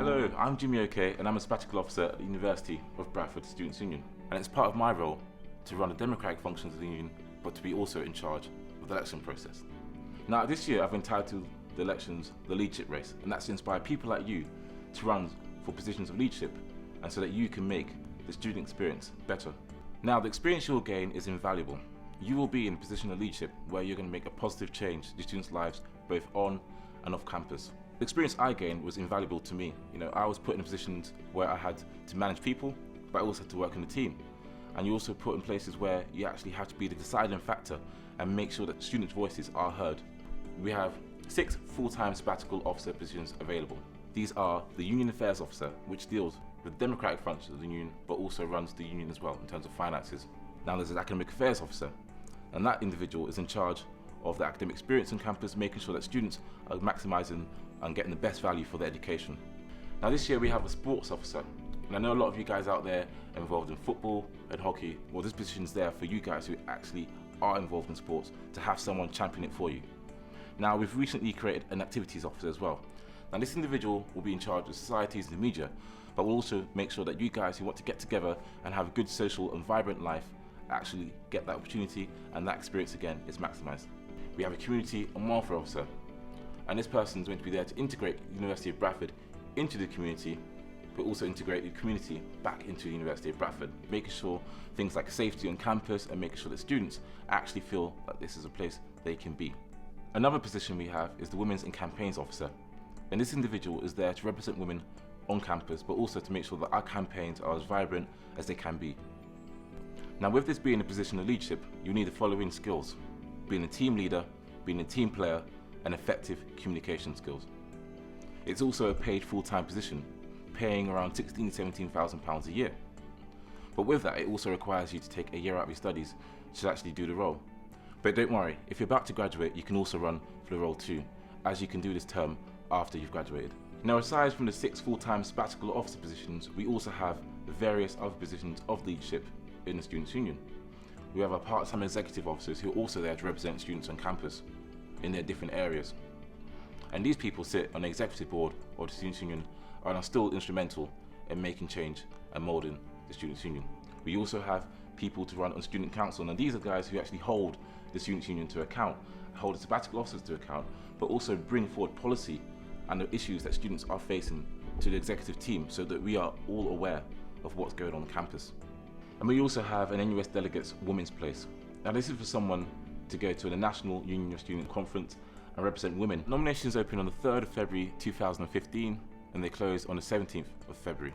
Hello, I'm Jimi, and I'm a Sabbatical Officer at the University of Bradford Students' Union. And it's part of my role to run the democratic functions of the union, but to be also in charge of the election process. Now, this year I've entitled the elections the leadership race, and that's to inspire people like you to run for positions of leadership, and so that you can make the student experience better. Now, the experience you'll gain is invaluable. You will be in a position of leadership where you're going to make a positive change to students' lives, both on and off campus. The experience I gained was invaluable to me. I was put in positions where I had to manage people, but I also had to work in a team. And you also put in places where you actually have to be the deciding factor and make sure that students' voices are heard. We have 6 full-time sabbatical officer positions available. These are the Union Affairs Officer, which deals with the democratic functions of the union, but also runs the union as well in terms of finances. Now there's an Academic Affairs Officer, and that individual is in charge of the academic experience on campus, making sure that students are maximising and getting the best value for their education. Now this year we have a Sports Officer, and I know a lot of you guys out there are involved in football and hockey. Well, this position is there for you guys who actually are involved in sports to have someone champion it for you. Now we've recently created an Activities Officer as well. Now this individual will be in charge of societies and the media, but will also make sure that you guys who want to get together and have a good social and vibrant life actually get that opportunity, and that experience again is maximised. We have a Community and Welfare Officer, and this person is going to be there to integrate the University of Bradford into the community, but also integrate the community back into the University of Bradford, making sure things like safety on campus and making sure that students actually feel that this is a place they can be. Another position we have is the Women's and Campaigns Officer, and this individual is there to represent women on campus, but also to make sure that our campaigns are as vibrant as they can be. Now, with this being a position of leadership, you need the following skills: being a team leader, being a team player, and effective communication skills. It's also a paid full-time position, paying around £16,000 to £17,000 a year. But with that, it also requires you to take a year out of your studies to actually do the role. But don't worry, if you're about to graduate, you can also run for the role too, as you can do this term after you've graduated. Now, aside from the 6 full-time sabbatical officer positions, we also have various other positions of leadership in the Students' Union. We have our part-time executive officers who are also there to represent students on campus in their different areas. And these people sit on the executive board of the Students' Union and are still instrumental in making change and moulding the Students' Union. We also have people to run on Student Council, and these are guys who actually hold the Students' Union to account, hold the sabbatical officers to account, but also bring forward policy and the issues that students are facing to the executive team so that we are all aware of what's going on campus. And we also have an NUS Delegates Women's Place. Now this is for someone to go to the National Union of Student Conference and represent women. Nominations open on the 3rd of February 2015 and they close on the 17th of February.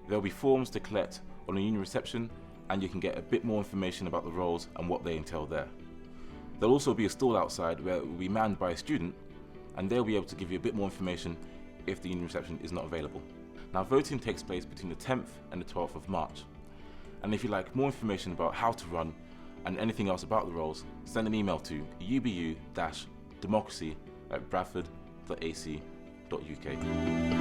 There will be forms to collect on the union reception, and you can get a bit more information about the roles and what they entail there. There'll also be a stall outside where it will be manned by a student, and they'll be able to give you a bit more information if the union reception is not available. Now, voting takes place between the 10th and the 12th of March. And if you'd like more information about how to run and anything else about the roles, send an email to ubu-democracy@bradford.ac.uk.